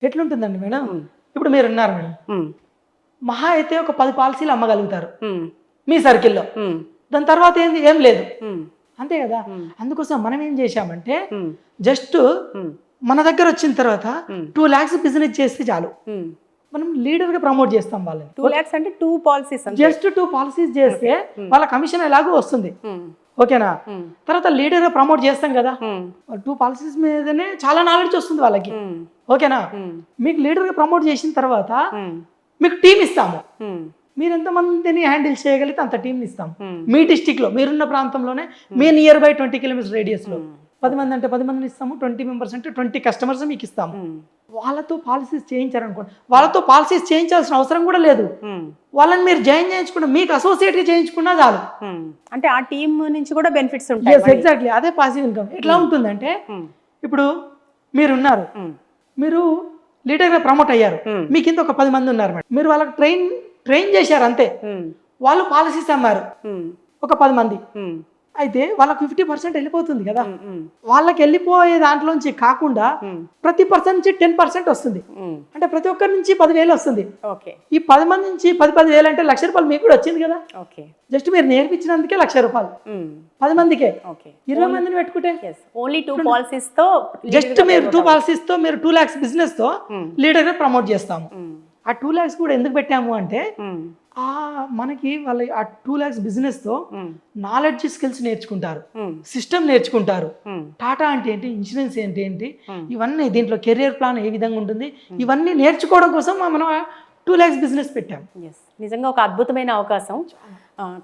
ఎట్లుంటుందండి madam, ఇప్పుడు మీరు ఉన్నారు మేడం, మహా అయితే ఒక 10 పాలసీలు అమ్మగలుగుతారు మీ సర్కిల్లో. దాని తర్వాత ఏంది, ఏం లేదు, అంతే కదా. అందుకోసం మనం ఏం చేశామంటే జస్ట్ మన దగ్గర వచ్చిన తర్వాత 2 lakhs బిజినెస్ చేస్తే చాలు, మనం లీడర్ గా ప్రమోట్ చేస్తాం వాళ్ళని. 2 lakhs అంటే 2 పాలసీస్, జస్ట్ 2 పాలసీస్ చేస్తే వాళ్ళ కమిషన్ ఎలాగో వస్తుంది, ఓకేనా. తర్వాత లీడర్ గా ప్రమోట్ చేస్తాం కదా, 2 పాలసీస్ మీదనే చాలా నాలెడ్జ్ వస్తుంది వాళ్ళకి, ఓకేనా. మీకు లీడర్ గా ప్రమోట్ చేసిన తర్వాత మీకు టీం ఇస్తాము, మీరు ఎంతమందిని హ్యాండిల్ చేయగలిగితే అంత టీం ఇస్తాం. మీ డిస్టిక్ లో మీరున్న ప్రాంతంలోనే మీ నియర్ బై 20 kilometers రేడియస్ లో 10 మంది అంటే 10 మందిని ఇస్తాము, 20 members అంటే 20 customers మీకు ఇస్తాము. వాళ్ళతో పాలసీస్ చేయించారనుకోండి, వాళ్ళతో పాలసీస్ చేయించాల్సిన అవసరం కూడా లేదు, వాళ్ళని మీరు జాయిన్ చేయించుకున్నా, మీకు అసోసియేట్ గా చేయించుకున్నా చాలు. అంటే ఆ టీం నుంచి కూడా బెనిఫిట్స్ ఉంటాయి. ఎగ్జాక్ట్లీ, అదే పాసివ్ ఇన్కమ్. ఎట్లా ఉంటుందంటే ఇప్పుడు మీరున్నారు, మీరు లీడర్ గా ప్రమోట్ అయ్యారు, మీ కింద ఒక 10 మంది ఉన్నారు మేడం, మీరు వాళ్ళకి ట్రైన్ చేశారు అంతే, వాళ్ళు పాలసీస్ అమ్మారు ఒక 10 మంది, అయితే వాళ్ళకి 50% వెళ్ళిపోతుంది కదా. వాళ్ళకి వెళ్ళిపోయే దాంట్లోంచి కాకుండా ప్రతి పర్సన్ నుంచి 10% వస్తుంది, అంటే ప్రతి ఒక్కరి నుంచి 10,000 వస్తుంది. ఈ 10 మంది నుంచి 10,000 అంటే ₹1,00,000 మీకు కూడా వచ్చింది కదా. జస్ట్ మీరు నేర్పించినందుకే ₹1,00,000 10 మందికే. 20 మందిని పెట్టుకుంటే ఓన్లీ 2 పాలసీస్ తో, జస్ట్ మీరు 2 పాలసీస్ తో మీరు 2 lakhs బిజినెస్ తో లీడర్ గా ప్రమోట్ చేస్తాము. ఆ 2 lakhs కూడా ఎందుకు పెట్టాము అంటే మనకి వాళ్ళ ఆ 2 lakhs బిజినెస్ తో నాలెడ్జ్, స్కిల్స్ నేర్చుకుంటారు, సిస్టమ్ నేర్చుకుంటారు, టాటా అంటే ఏంటి, ఇన్సూరెన్స్ ఏంటి, ఇవన్నీ దీంట్లో కెరియర్ ప్లాన్ ఏ విధంగా ఉంటుంది, ఇవన్నీ నేర్చుకోవడం కోసం మనం 2 lakhs బిజినెస్ పెట్టాం. నిజంగా ఒక అద్భుతమైన అవకాశం.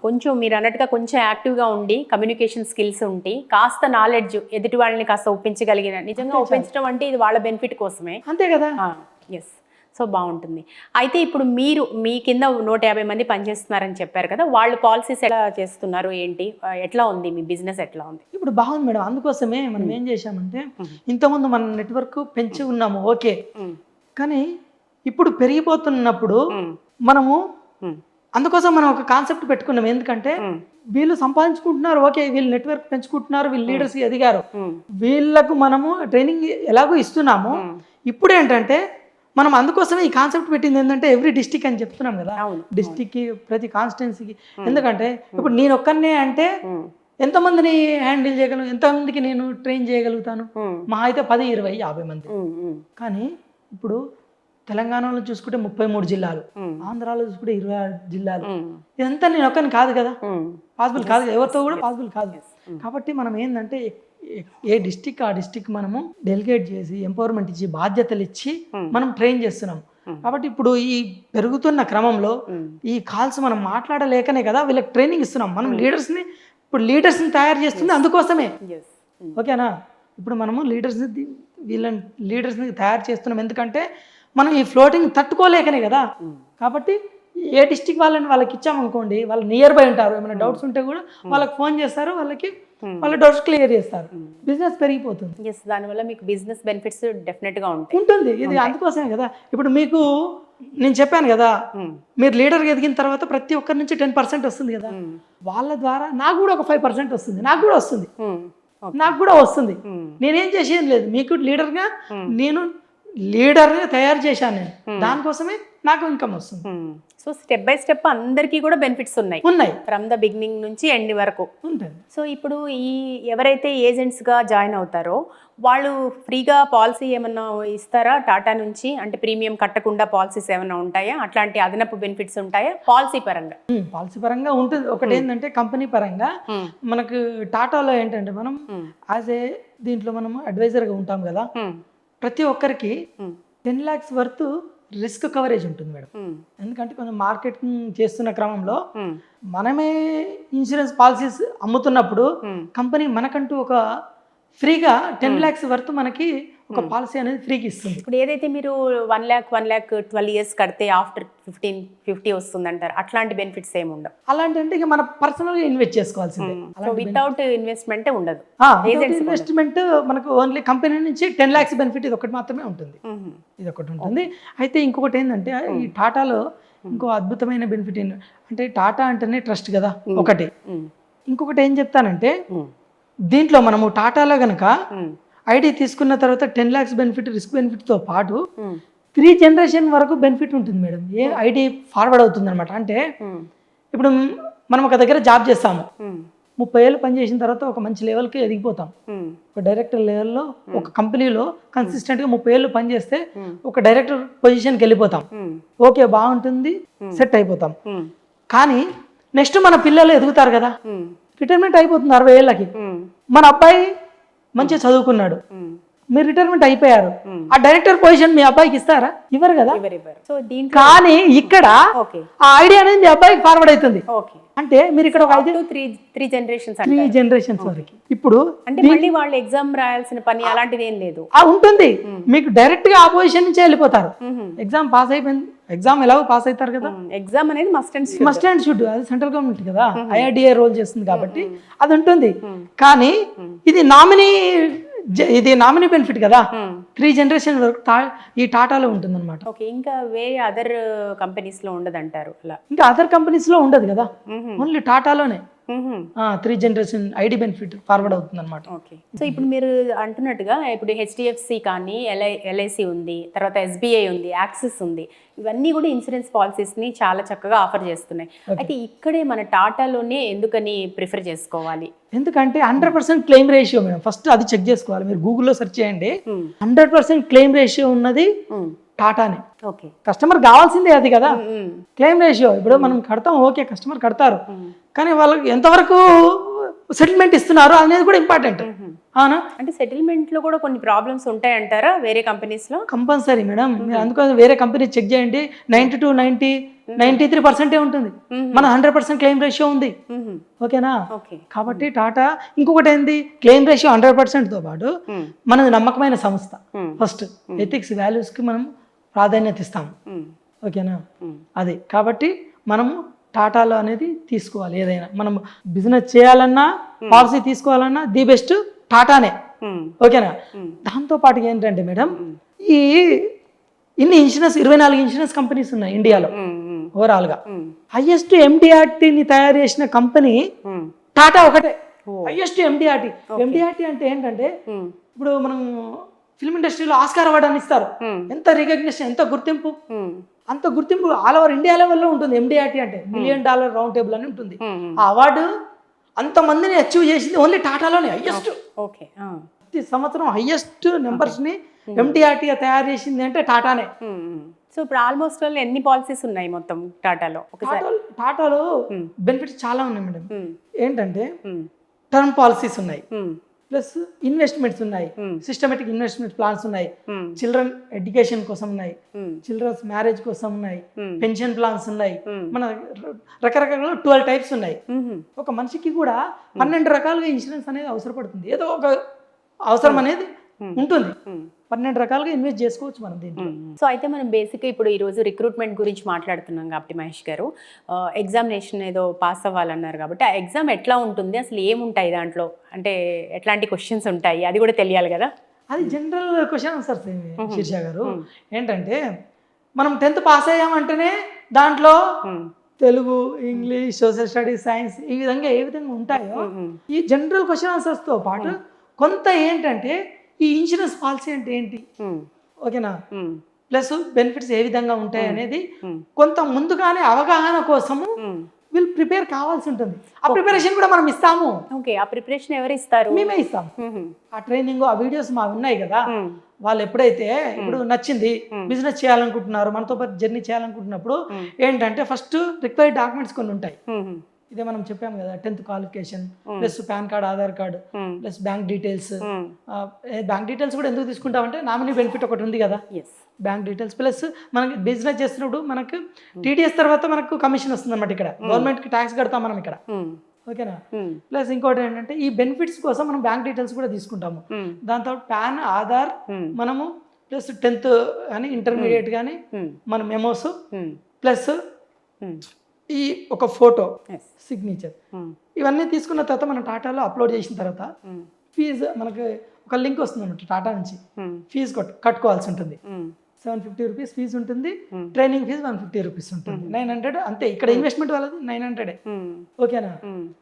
కొంచెం మీరు అన్నట్టుగా కొంచెం యాక్టివ్గా ఉండి, కమ్యూనికేషన్ స్కిల్స్ ఉండి, కాస్త నాలెడ్జ్ ఎదుటి వాళ్ళని కాస్త ఒప్పించగలిగిన, నిజంగా ఒప్పించడం అంటే ఇది వాళ్ళ బెనిఫిట్ కోసమే, అంతే కదా. ఎస్, సో బాగుంటుంది. అయితే ఇప్పుడు మీరు మీ కింద 150 మంది పనిచేస్తున్నారని చెప్పారు కదా, వాళ్ళు పాలసీస్ ఎలా చేస్తున్నారు, ఏంటి, ఎట్లా ఉంది మీ బిజినెస్, ఎట్లా ఉంది? ఇప్పుడు బాగుంది మేడం. అందుకోసమే మనం ఏం చేశామంటే ఇంతకుముందు మన నెట్వర్క్ పెంచి ఉన్నాము, ఓకే, కానీ ఇప్పుడు పెరిగిపోతున్నప్పుడు మనము అందుకోసం మనం ఒక కాన్సెప్ట్ పెట్టుకున్నాం. ఎందుకంటే వీళ్ళు సంపాదించుకుంటున్నారు, ఓకే, వీళ్ళు నెట్వర్క్ పెంచుకుంటున్నారు, వీళ్ళు లీడర్స్ ఎదిగారు, వీళ్ళకు మనము ట్రైనింగ్ ఎలాగో ఇస్తున్నాము. ఇప్పుడు ఏంటంటే మనం అందుకోసమే ఈ కాన్సెప్ట్ పెట్టింది ఏంటంటే ఎవ్రీ డిస్టిక్ అని చెప్తున్నాం కదా, డిస్టిక్కి ప్రతి కాన్స్టిట్యున్సీకి. ఎందుకంటే ఇప్పుడు నేను ఒక్కనే అంటే ఎంతమందిని హ్యాండిల్ చేయగలను, ఎంతమందికి నేను ట్రైన్ చేయగలుగుతాను, మా అయితే 10, 20, 50 మంది. కానీ ఇప్పుడు తెలంగాణలో చూసుకుంటే 33 జిల్లాలు, ఆంధ్రాలో చూసుకుంటే 26 జిల్లాలు, ఇదంతా నేను ఒక్కని కాదు కదా, పాసిబుల్ కాదు, ఎవరితో కూడా పాసిబుల్ కాదు. కాబట్టి మనం ఏంటంటే ఏ డిస్టిక్ ఆ డిస్టిక్ మనము డెలిగేట్ చేసి ఎంపవర్మెంట్ ఇచ్చి బాధ్యతలు ఇచ్చి మనం ట్రైన్ చేస్తున్నాం. కాబట్టి ఇప్పుడు ఈ పెరుగుతున్న క్రమంలో ఈ కాల్స్ మనం మాట్లాడలేకనే కదా వీళ్ళకి ట్రైనింగ్ ఇస్తున్నాం. మనం లీడర్స్ని ఇప్పుడు లీడర్స్ని తయారు చేస్తుంది అందుకోసమే, ఓకేనా. ఇప్పుడు మనము వీళ్ళని లీడర్స్ని తయారు చేస్తున్నాం ఎందుకంటే మనం ఈ ఫ్లోటింగ్ తట్టుకోలేకనే కదా. కాబట్టి ఏ డిస్టిక్ వాళ్ళకి ఇచ్చామనుకోండి, వాళ్ళు నియర్ బై ఉంటారు, ఏమైనా డౌట్స్ ఉంటే కూడా వాళ్ళకి ఫోన్ చేస్తారు, వాళ్ళ డౌట్స్ క్లియర్ చేస్తారు, బిజినెస్ పెరిగిపోతుంది. దానివల్ల మీకు బిజినెస్ బెనిఫిట్స్ డెఫినెట్గా ఉంటుంది. ఇది అందుకోసమే కదా. ఇప్పుడు మీకు నేను చెప్పాను కదా, మీరు లీడర్గా ఎదిగిన తర్వాత ప్రతి ఒక్కరి నుంచి 10% వస్తుంది కదా, వాళ్ళ ద్వారా నాకు కూడా ఒక 5% వస్తుంది, నాకు కూడా వస్తుంది. నేనేం చేసేది లేదు, మీకు లీడర్గా నేను లీడర్గా తయారు చేశాను, నేను దానికోసమే నాకు ఇన్కమ్ వస్తుంది. సో స్టెప్ బై స్టెప్ అందరికీ కూడా బెనిఫిట్స్ ఉన్నాయి ఫ్రమ్ ద బిగినింగ్ నుంచి ఎండ్ వరకు ఉంటుంది. సో ఇప్పుడు ఈ ఎవరైతే ఏజెంట్స్గా జాయిన్ అవుతారో వాళ్ళు ఫ్రీగా పాలసీ ఏమన్నా ఇస్తారా టాటా నుంచి? అంటే ప్రీమియం కట్టకుండా పాలసీస్ ఏమైనా ఉంటాయా? అట్లాంటి అదనపు బెనిఫిట్స్ ఉంటాయా పాలసీ పరంగా? ఉంటుంది. ఒకటి ఏంటంటే కంపెనీ పరంగా మనకు టాటాలో ఏంటంటే మనం యాజ్ ఏ దీంట్లో మనము అడ్వైజర్గా ఉంటాం కదా, ప్రతి ఒక్కరికి 10 lakhs వర్త్ రిస్క్ కవరేజ్ ఉంటుంది మేడం. ఎందుకంటే కొంచెం మార్కెటింగ్ చేస్తున్న క్రమంలో మనమే ఇన్సూరెన్స్ పాలసీస్ అమ్ముతున్నప్పుడు కంపెనీ మనకంటూ ఒక ఫ్రీగా 10 lakhs వర్త్ మనకి ఒక పాలసీ అనేది ఫ్రీకి ఇస్తుంది. ఇప్పుడు ఏదైతే మీరు 1 lakh 12 years కడితే ఆఫ్టర్ 50 వస్తుంది అంటారు, అట్లాంటి బెనిఫిట్స్ ఏమి ఉండవు. అలాంటి అంటే ఇక మన పర్సనల్గా ఇన్వెస్ట్ చేసుకోవాల్సిందే. వితౌట్ ఇన్వెస్ట్మెంట్ ఉండదు. ఇన్వెస్ట్మెంట్ మనకు ఓన్లీ కంపెనీ నుంచి 10 lakhs బెనిఫిట్ ఇది ఒకటి మాత్రమే ఉంటుంది. ఇది ఒకటి ఉంటుంది. అయితే ఇంకొకటి ఏంటంటే ఈ టాటాలో ఇంకో అద్భుతమైన బెనిఫిట్ అంటే టాటా అంటేనే ట్రస్ట్ కదా ఒకటి. ఇంకొకటి ఏం చెప్తానంటే దీంట్లో మనము టాటాలో కనుక ఐడి తీసుకున్న తర్వాత 10 lakhs బెనిఫిట్ రిస్క్ బెనిఫిట్తో పాటు 3 generation వరకు బెనిఫిట్ ఉంటుంది మేడం. ఏ ఐడి ఫార్వర్డ్ అవుతుంది అనమాట. అంటే ఇప్పుడు మనం ఒక దగ్గర జాబ్ చేస్తాము, 30 ఏళ్ళు పనిచేసిన తర్వాత ఒక మంచి లెవెల్కి ఎదిగిపోతాం. ఒక డైరెక్టర్ లెవెల్లో ఒక కంపెనీలో కన్సిస్టెంట్గా 30 ఏళ్ళు పనిచేస్తే ఒక డైరెక్టర్ పొజిషన్కి వెళ్ళిపోతాం. ఓకే, బాగుంటుంది, సెట్ అయిపోతాం. కానీ నెక్స్ట్ మన పిల్లలు ఎదుగుతారు కదా, రిటైర్మెంట్ అయిపోతుంది 60 ఏళ్ళకి. మన అబ్బాయి మంచిగా చదువుకున్నాడు, మీరు రిటైర్మెంట్ అయిపోయారు, ఆ డైరెక్టర్ పొజిషన్ మీ అబ్బాయికి ఇస్తారా? ఇవ్వరు కదా. సో దీంట్లో కానీ ఇక్కడ ఓకే ఆ ఐడియా అనేది మీ అబ్బాయికి ఫార్వర్డ్ అవుతుంది. ఓకే అంటే మీరు ఇక్కడ ఒక 3 generations 3 generations వరకు. ఇప్పుడు అంటే మళ్ళీ వాళ్ళు ఎగ్జామ్ రాయాల్సిన పని అలాంటిది ఏం లేదు. ఉంటుంది, మీకు డైరెక్ట్ గా ఆ పొజిషన్ నుంచి వెళ్ళిపోతారు. ఎగ్జామ్ పాస్ అయిపోయింది, ఎగ్జామ్ ఎలాగో పాస్ అవుతారు కదా. ఎగ్జామ్ అనేది మస్ట్ అండ్ షుడ్, అది సెంట్రల్ గవర్నమెంట్ కదా, ఐఆర్డిఏ రోల్ చేస్తుంది కాబట్టి అది ఉంటుంది. కానీ ఇది నామినీ బెనిఫిట్ కదా, 3 generation వరకు ఈ టాటాలో ఉంటుంది అనమాట. ఓకే, ఇంకా వేరే అదర్ కంపెనీస్ లో ఉండదంటారు అలా? ఇంకా అదర్ కంపెనీస్ లో ఉండదు కదా, ఓన్లీ టాటాలోనే 3 generation ఐడి బెనిఫిట్ ఫార్వర్డ్ అవుతుంది అనమాట. ఓకే, సో ఇప్పుడు మీరు అంటున్నట్టుగా ఇప్పుడు హెచ్డిఎఫ్సి కానీ ఎల్ఐసి ఉంది, తర్వాత ఎస్బీఐ ఉంది, యాక్సిస్ ఉంది, ఇవన్నీ కూడా ఇన్సూరెన్స్ పాలసీస్ని చాలా చక్కగా ఆఫర్ చేస్తున్నాయి. అయితే ఇక్కడే మన టాటాలోనే ఎందుకని ప్రిఫర్ చేసుకోవాలి? ఎందుకంటే 100% క్లెయిమ్ రేషియో మేడం, ఫస్ట్ అది చెక్ చేసుకోవాలి. మీరు గూగుల్లో సెర్చ్ చేయండి, 100% క్లెయిమ్ రేషియో ఉన్నది టాటానే. ఓకే, కస్టమర్ కావాల్సిందే అది కదా క్లెయిమ్ రేషియో. ఇప్పుడు మనం కడతాం, ఓకే కస్టమర్ కడతారు, కానీ వాళ్ళకి ఎంతవరకు సెటిల్మెంట్ ఇస్తున్నారు అనేది కూడా ఇంపార్టెంట్. అవునా? అంటే సెటిల్మెంట్ లో కూడా కొన్ని ప్రాబ్లమ్స్ ఉంటాయంటారా వేరే కంపెనీస్ లో? కంపల్సరీ మేడం, మీరు అందుకోసం వేరే కంపెనీ చెక్ చేయండి, 90 to 93% ఉంటుంది, మన 100% క్లెయిమ్ రేషియో ఉంది. ఓకేనా? కాబట్టి టాటా ఇంకొకటి ఏంది, క్లెయిమ్ రేషియో 100%తో పాటు మనది నమ్మకమైన సంస్థ. ఫస్ట్ ఎథిక్స్ వాల్యూస్ కి మనం ప్రాధాన్యత ఇస్తాము. ఓకేనా? అది కాబట్టి మనము టాటాలో అనేది తీసుకోవాలి. ఏదైనా మనం బిజినెస్ చేయాలన్నా, పాలసీ తీసుకోవాలన్నా ది బెస్ట్ టాటానే. ఓకేనా? దాంతో పాటు ఏంటంటే మేడం, ఇన్ని ఇన్సూరెన్స్ 24 ఇన్సూరెన్స్ కంపెనీస్ ఉన్నాయి ఇండియాలో ఓవరాల్ గా. హైయెస్ట్ ఎండిఆర్టీని తయారు చేసిన కంపెనీ టాటా ఒకటే, హైయెస్ట్ ఎండిఆర్టీ. ఎండిఆర్టీ అంటే ఏంటంటే, ఇప్పుడు మనం ఫిల్మ్ ఇండస్ట్రీలో ఆస్కార్ అవార్డు అని ఇస్తారు, ఎంత రికగ్నిషన్, ఎంత గుర్తింపు, అంత గుర్తింపు ఆల్ ఓవర్ ఇండియా లెవెల్లో ఉంటుంది. ఎండిఆర్టీ అంటే $1 million రౌండ్ టేబుల్ అని ఉంటుంది. ఆ అవార్డు అంతమందిని అచీవ్ చేసింది ఓన్లీ టాటాలోనే, హైయెస్ట్. ఓకే, ప్రతి సంవత్సరం హైయెస్ట్ నెంబర్స్ ని ఎండిఆర్టీ తయారు చేసింది అంటే టాటానే. సో ఇప్పుడు ఆల్మోస్ట్ ఎన్ని పాలసీస్ ఉన్నాయి మొత్తం టాటాలో? టాటాలో బెనిఫిట్స్ చాలా ఉన్నాయి మేడం. ఏంటంటే టర్మ్ పాలసీస్ ఉన్నాయి, ప్లస్ ఇన్వెస్ట్మెంట్స్ ఉన్నాయి, సిస్టమేటిక్ ఇన్వెస్ట్మెంట్ ప్లాన్స్ ఉన్నాయి, చిల్డ్రన్ ఎడ్యుకేషన్ కోసం ఉన్నాయి, చిల్డ్రన్స్ మ్యారేజ్ కోసం ఉన్నాయి, పెన్షన్ ప్లాన్స్ ఉన్నాయి, మన రకరకాల 12 types ఉన్నాయి. ఒక మనిషికి కూడా 12 రకాలుగా ఇన్సూరెన్స్ అనేది అవసరపడుతుంది, ఏదో ఒక అవసరం అనేది ఉంటుంది. 12 రకాలుగా ఇన్వెస్ట్ చేసుకోవచ్చు మనం దీంట్లో. సో అయితే మనం బేసిక్గా ఇప్పుడు ఈరోజు రిక్రూట్మెంట్ గురించి మాట్లాడుతున్నాం కాబట్టి మహేష్ గారు, ఎగ్జామినేషన్ ఏదో పాస్ అవ్వాలన్నారు కాబట్టి ఆ ఎగ్జామ్ ఎట్లా ఉంటుంది, అసలు ఏముంటాయి దాంట్లో, అంటే ఎట్లాంటి క్వశ్చన్స్ ఉంటాయి, అది కూడా తెలియాలి కదా. అది జనరల్ క్వశ్చన్ ఆన్సర్స్ శీర్ష గారు. ఏంటంటే మనం 10th పాస్ అయ్యామంటేనే దాంట్లో Telugu, English, social studies, science, ఈ విధంగా ఏ విధంగా ఉంటాయో ఈ జనరల్ క్వశ్చన్ ఆన్సర్స్తో పాటు కొంత ఏంటంటే ఈ ఇన్సూరెన్స్ పాలసీ అంటే ఏంటి, ఓకేనా, ప్లస్ బెనిఫిట్స్ ఏ విధంగా ఉంటాయి అనేది కొంత ముందుగానే అవగాహన కోసము వీళ్ళు ప్రిపేర్ కావాల్సి ఉంటుంది. ఆ ప్రిపరేషన్ కూడా మనం ఇస్తాము. ఓకే, ఆ ప్రిపరేషన్ ఎవరు ఇస్తారు? మేమే ఇస్తాం. ఆ ట్రైనింగ్, ఆ వీడియోస్ మా ఉన్నాయి కదా, వాళ్ళు ఎప్పుడైతే ఇప్పుడు నచ్చింది బిజినెస్ చేయాలనుకుంటున్నారు, మనతో పాటు జర్నీ చేయాలనుకుంటున్నప్పుడు ఏంటంటే ఫస్ట్ రిక్వైర్డ్ డాక్యుమెంట్స్ కొన్ని ఉంటాయి. ఇదే మనం చెప్పాము కదా, 10th qualification plus pan card, Aadhaar card, plus bank details. Bank details కూడా ఎందుకు తీసుకుంటామంటే నామినీ బెనిఫిట్ ఒకటి ఉంది కదా, బ్యాంక్ డీటెయిల్స్ ప్లస్ మనకి బిజినెస్ చేస్తున్నప్పుడు మనకు టీడీఎస్ తర్వాత మనకు కమిషన్ వస్తుంది అన్నమాట. ఇక్కడ గవర్నమెంట్కి ట్యాక్స్ కడతాం మనం ఇక్కడ. ఓకేనా? ప్లస్ ఇంకోటి ఏంటంటే ఈ బెనిఫిట్స్ కోసం మనం బ్యాంక్ డీటెయిల్స్ కూడా తీసుకుంటాము. దాంతో పాన్, ఆధార్, మనము ప్లస్ 10th కానీ ఇంటర్మీడియట్ కానీ మన మెమోస్, ప్లస్ ఈ ఒక ఫోటో, సిగ్నేచర్, ఇవన్నీ తీసుకున్న తర్వాత మనం టాటాలో అప్లోడ్ చేసిన తర్వాత ఫీజు మనకు ఒక లింక్ వస్తుంది అన్నమాట టాటా నుంచి. ఫీజు కట్టుకోవాల్సి ఉంటుంది. 750 రూపీస్ ఫీజు ఉంటుంది, ట్రైనింగ్ ఫీజు 150 రూపీస్ ఉంటుంది, 900 అంతే. ఇక్కడ ఇన్వెస్ట్మెంట్ వాళ్ళది 900. ఓకేనా?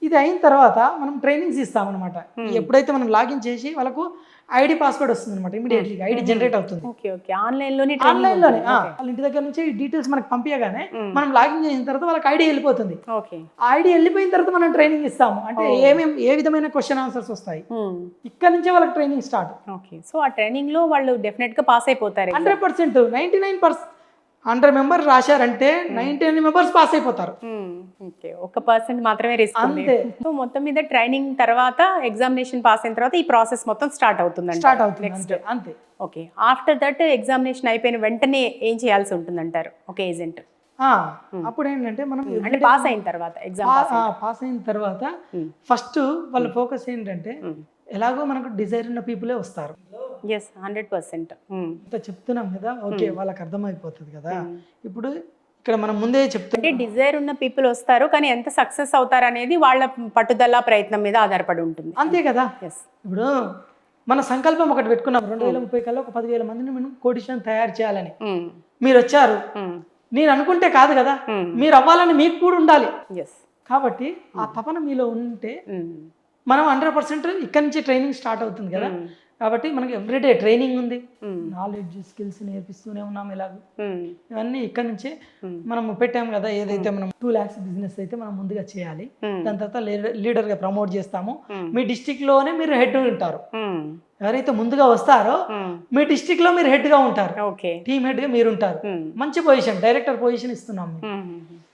ఇది అయిన తర్వాత మనం ట్రైనింగ్స్ ఇస్తామన్నమాట. ఎప్పుడైతే మనం లాగిన్ చేసి వాళ్ళకు ఐడి పాస్వర్డ్ వస్తుంది అనమాట, ఇమీడియట్లీ ఐడి జనరేట్ అవుతుంది ఓకే ఓకే ఆన్లైన్లోనే ఆన్లైన్లోనే. వాళ్ళ ఇంటి దగ్గర నుంచి డీటెయిల్స్ మనకు పంపించగానే మనం లాగిన్ చేసిన తర్వాత వాళ్ళకి ఐడి వెళ్ళిపోతుంది. ఓకే ఆ ఐడి వెళ్ళిపోయిన తర్వాత మనం ట్రైనింగ్ ఇస్తాము. అంటే ఏ విధమైన క్వశ్చన్ ఆన్సర్స్ వస్తాయి, ఇక్కడ నుంచే వాళ్ళకి ట్రైనింగ్ స్టార్ట్. ఓకే సో ఆ ట్రైనింగ్లో వాళ్ళు డెఫినెట్గా పాస్ అయిపోతారు. 100%, 99%. 100 మెంబర్స్ రాశారంటే 99 మెంబర్స్ పాస్ అయిపోతారు. ఓకే 1% మాత్రమే రిస్క్ ఉంది. అంతే. సో మొత్తం మీద ట్రైనింగ్ తర్వాత ఎగ్జామినేషన్ పాస్ అయిన తర్వాత ఈ ప్రాసెస్ మొత్తం స్టార్ట్ అవుతుందండి. స్టార్ట్ అవుతుంది. అంతే అంతే. ఓకే ఆఫ్టర్ దట్ ఎగ్జామినేషన్ అయిపోయిన వెంటనే ఏం చేయాల్సి ఉంటుందంటారు ఒక ఏజెంట్? అప్పుడు ఏంటంటే మనం అంటే పాస్ అయిన తర్వాత ఎగ్జామ్ పాస్ అయిన తర్వాత ఫస్ట్ వాళ్ళ ఫోకస్ ఏంటంటే ఎలాగో మనకు డిజైర్ ఉన్న పీపులే వస్తారు. ఎస్ 100%. ఇంత చెప్తున్నాం కదా, ఓకే వాళ్ళకి అర్థమైపోతుంది కదా. ఇప్పుడు ఇక్కడ మనం ముందే చెప్తుంటే అంటే డిజైర్ ఉన్న పీపుల్ వస్తారు, కానీ ఎంత సక్సెస్ అవుతారు అనేది వాళ్ళ పట్టుదల ప్రయత్నం మీద ఆధారపడి ఉంటుంది. అంతే కదా. ఎస్ ఇప్పుడు మన సంకల్పం ఒకటి పెట్టుకున్నాం, 2030 కల్లా ఒక 10,000 మందిని మనం కోటీశ్వరం తయారు చేయాలని. మీరు వచ్చారు, నేను అనుకుంటే కాదు కదా, మీరు అవ్వాలని మీకు కూడా ఉండాలి. ఎస్ కాబట్టి ఆ తపన మీలో ఉంటే మనం 100% ఇక్కడి నుంచి ట్రైనింగ్ స్టార్ట్ అవుతుంది కదా. కాబట్టి మనకి ఎవ్రీడే ట్రైనింగ్ ఉంది, నాలెడ్జ్ స్కిల్స్ నేర్పిస్తూనే ఉన్నాం. ఇలాగ ఇవన్నీ ఇక్కడ నుంచే మనం పెట్టాం కదా. ఏదైతే మనం 2 lakhs బిజినెస్ అయితే మనం ముందుగా చేయాలి, దాని తర్వాత లీడర్ గా ప్రమోట్ చేస్తాము. మీ డిస్ట్రిక్ట్ లోనే మీరు హెడ్ ఉంటారు. ఎవరైతే ముందుగా వస్తారో మీ డిస్ట్రిక్ట్ లో మీరు హెడ్ గా ఉంటారు, ఓకే టీమ్ హెడ్ గా మీరు ఉంటారు. మంచి పొజిషన్, డైరెక్టర్ పొజిషన్ ఇస్తున్నాం.